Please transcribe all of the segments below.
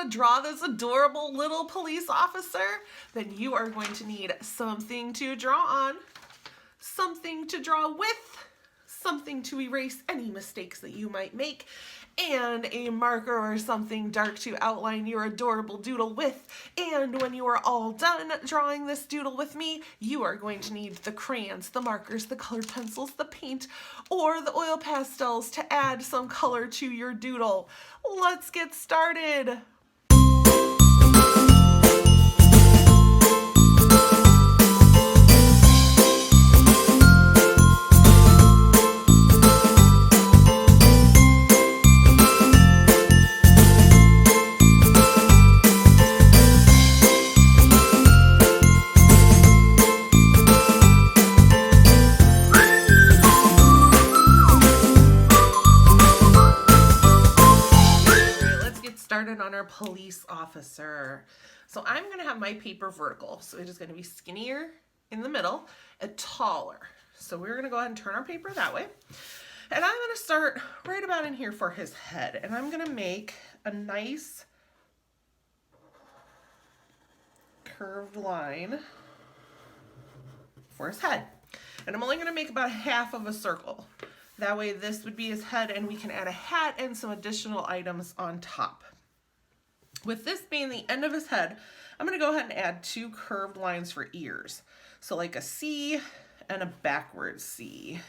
to draw this adorable little police officer, then you are going to need something to draw on, something to draw with, something to erase any mistakes that you might make, and a marker or something dark to outline your adorable doodle with. And when you are all done drawing this doodle with me, you are going to need the crayons, the markers, the colored pencils, the paint, or the oil pastels to add some color to your doodle. Let's get started. Started on our police officer. So I'm going to have my paper vertical. So it is going to be skinnier in the middle and taller. So we're going to go ahead and turn our paper that way. And I'm going to start right about in here for his head. And I'm going to make a nice curved line for his head. And I'm only going to make about half of a circle. That way this would be his head and we can add a hat and some additional items on top. With this being the end of his head, I'm going to go ahead and add two curved lines for ears. So like a C and a backwards C.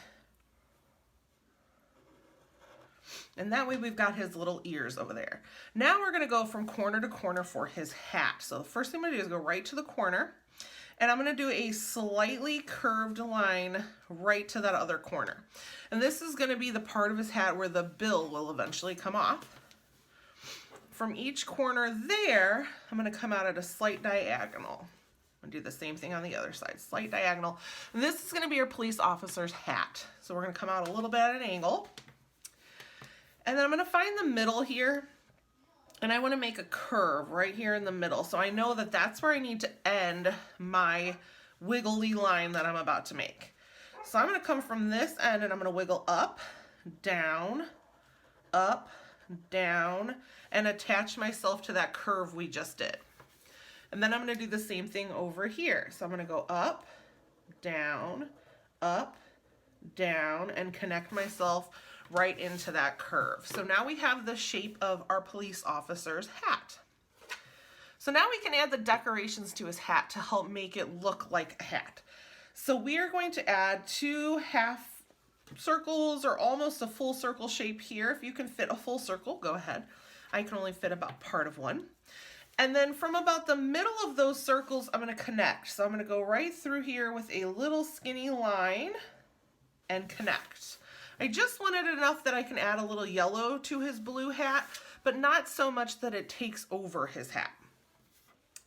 And that way we've got his little ears over there. Now we're going to go from corner to corner for his hat. So the first thing I'm going to do is go right to the corner. And I'm going to do a slightly curved line right to that other corner. And this is going to be the part of his hat where the bill will eventually come off. From each corner there, I'm going to come out at a slight diagonal. I'm going to do the same thing on the other side, slight diagonal. And this is going to be your police officer's hat. So we're going to come out a little bit at an angle. And then I'm going to find the middle here. And I want to make a curve right here in the middle. So I know that that's where I need to end my wiggly line that I'm about to make. So I'm going to come from this end and I'm going to wiggle up, down, and attach myself to that curve we just did. And then I'm going to do the same thing over here. So I'm going to go up, down, and connect myself right into that curve. So now we have the shape of our police officer's hat. So now we can add the decorations to his hat to help make it look like a hat. So we are going to add two half circles or almost a full circle shape here. If you can fit a full circle, go ahead. I can only fit about part of one. And then from about the middle of those circles, I'm going to connect. So I'm going to go right through here with a little skinny line and connect. I just wanted enough that I can add a little yellow to his blue hat, but not so much that it takes over his hat.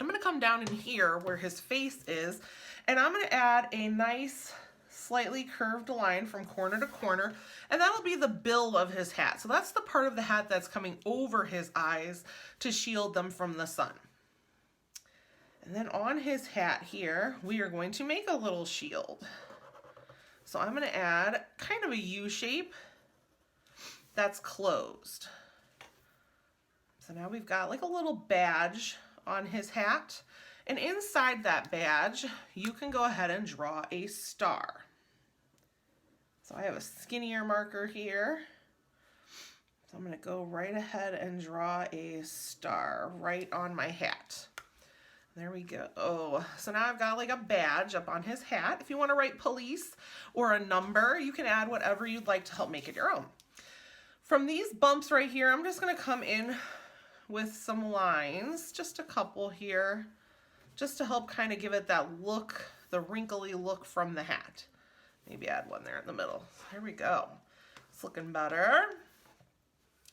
I'm going to come down in here where his face is, and I'm going to add a nice slightly curved line from corner to corner, and that'll be the bill of his hat. So that's the part of the hat that's coming over his eyes to shield them from the sun. And then on his hat here, we are going to make a little shield. So I'm going to add kind of a U shape that's closed. So now we've got like a little badge on his hat. And inside that badge, you can go ahead and draw a star. So I have a skinnier marker here. So I'm going to go right ahead and draw a star right on my hat. There we go. Oh, so now I've got like a badge up on his hat. If you want to write police or a number, you can add whatever you'd like to help make it your own. From these bumps right here, I'm just going to come in with some lines, just a couple here, just to help kind of give it that look, the wrinkly look from the hat. Maybe add one there in the middle. There we go. It's looking better.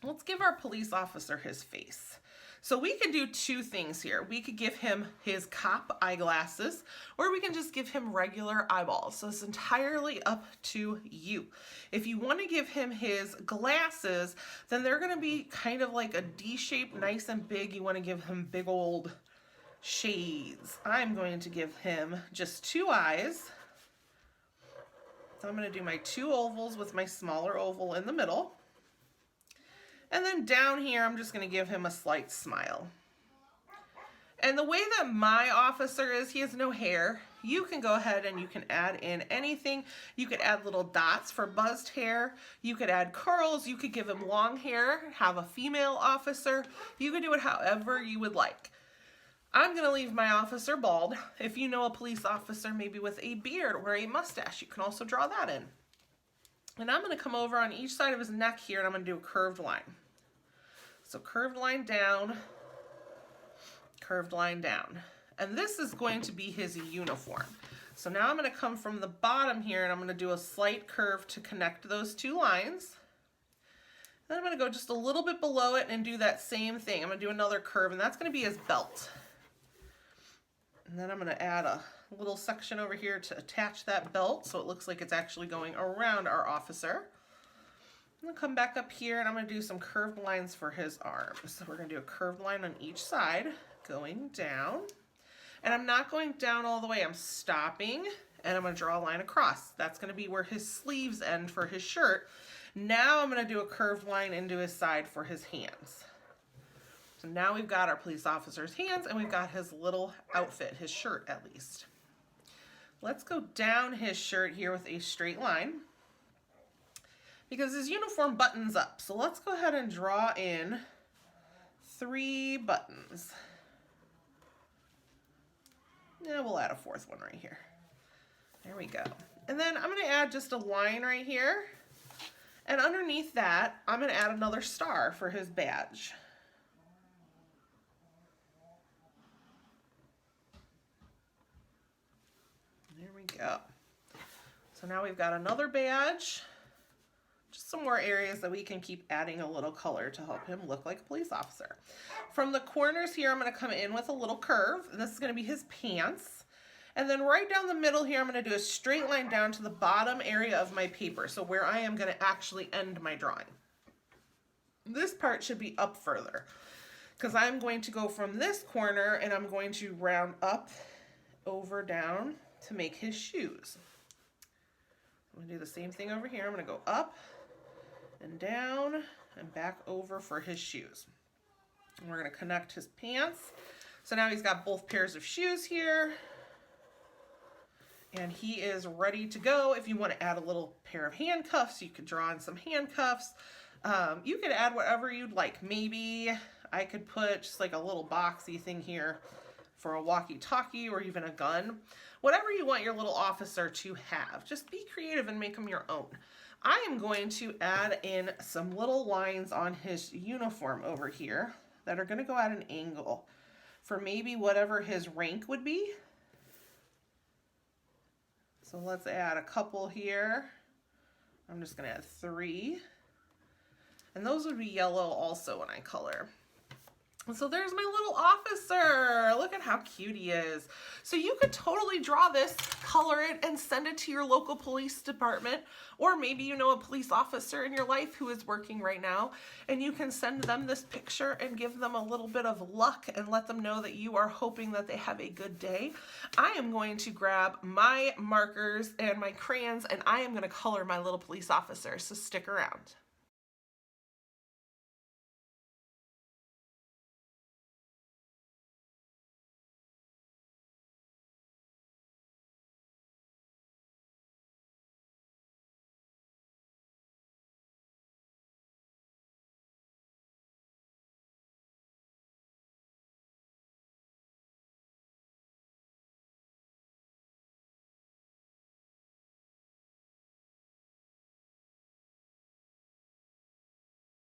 Let's give our police officer his face. So we could do two things here. We could give him his cop eyeglasses, or we can just give him regular eyeballs. So it's entirely up to you. If you want to give him his glasses, then they're going to be kind of like a D shape, nice and big. You want to give him big old shades. I'm going to give him just two eyes. So I'm going to do my two ovals with my smaller oval in the middle. And then down here, I'm just going to give him a slight smile. And the way that my officer is, he has no hair. You can go ahead and you can add in anything. You could add little dots for buzzed hair. You could add curls. You could give him long hair, have a female officer. You could do it however you would like. I'm going to leave my officer bald. If you know a police officer maybe with a beard or a mustache, you can also draw that in. And I'm going to come over on each side of his neck here and I'm going to do a curved line. So curved line down, curved line down. And this is going to be his uniform. So now I'm going to come from the bottom here and I'm going to do a slight curve to connect those two lines. Then I'm going to go just a little bit below it and do that same thing. I'm going to do another curve and that's going to be his belt. And then I'm going to add a little section over here to attach that belt so it looks like it's actually going around our officer. I'm going to come back up here and I'm going to do some curved lines for his arms. So we're going to do a curved line on each side going down. And I'm not going down all the way. I'm stopping and I'm going to draw a line across. That's going to be where his sleeves end for his shirt. Now I'm going to do a curved line into his side for his hands. So now we've got our police officer's hands and we've got his little outfit, his shirt at least. Let's go down his shirt here with a straight line because his uniform buttons up. So let's go ahead and draw in 3 buttons. Yeah, we'll add a 4th one right here. There we go. And then I'm going to add just a line right here. And underneath that, I'm going to add another star for his badge. There we go. So now we've got another badge. Just some more areas that we can keep adding a little color to help him look like a police officer. From the corners here, I'm going to come in with a little curve. And this is going to be his pants. And then right down the middle here, I'm going to do a straight line down to the bottom area of my paper. So where I am going to actually end my drawing. This part should be up further because I'm going to go from this corner and I'm going to round up, over, down to make his shoes. I'm going to do the same thing over here. I'm going to go up and down and back over for his shoes. And we're going to connect his pants. So now he's got both pairs of shoes here. And he is ready to go. If you want to add a little pair of handcuffs, you could draw in some handcuffs. You could add whatever you'd like. Maybe I could put just like a little boxy thing here for a walkie-talkie or even a gun. Whatever you want your little officer to have. Just be creative and make them your own. I am going to add in some little lines on his uniform over here that are going to go at an angle for maybe whatever his rank would be. So let's add a couple here. I'm just going to add 3. And those would be yellow also when I color. So there's my little officer. Look at how cute he is. So you could totally draw this, color it, and send it to your local police department. Or maybe you know a police officer in your life who is working right now, and you can send them this picture and give them a little bit of luck and let them know that you are hoping that they have a good day. I am going to grab my markers and my crayons, and I am going to color my little police officer, so stick around.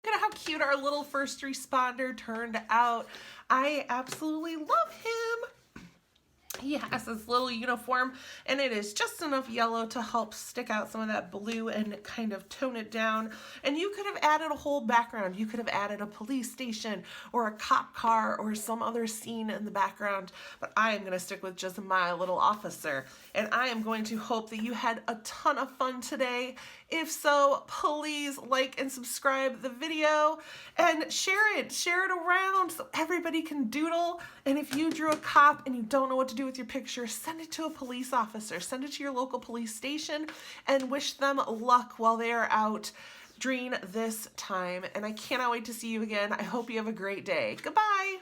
Look at how cute our little first responder turned out. I absolutely love him. He has this little uniform and it is just enough yellow to help stick out some of that blue and kind of tone it down. And you could have added a whole background. You could have added a police station or a cop car or some other scene in the background, but I am going to stick with just my little officer. And I am going to hope that you had a ton of fun today. If so, please like and subscribe the video and share it around so everybody can doodle. And if you drew a cop and you don't know what to do with your picture, send it to a police officer, send it to your local police station and wish them luck while they are out during this time. And I cannot wait to see you again. I hope you have a great day. Goodbye.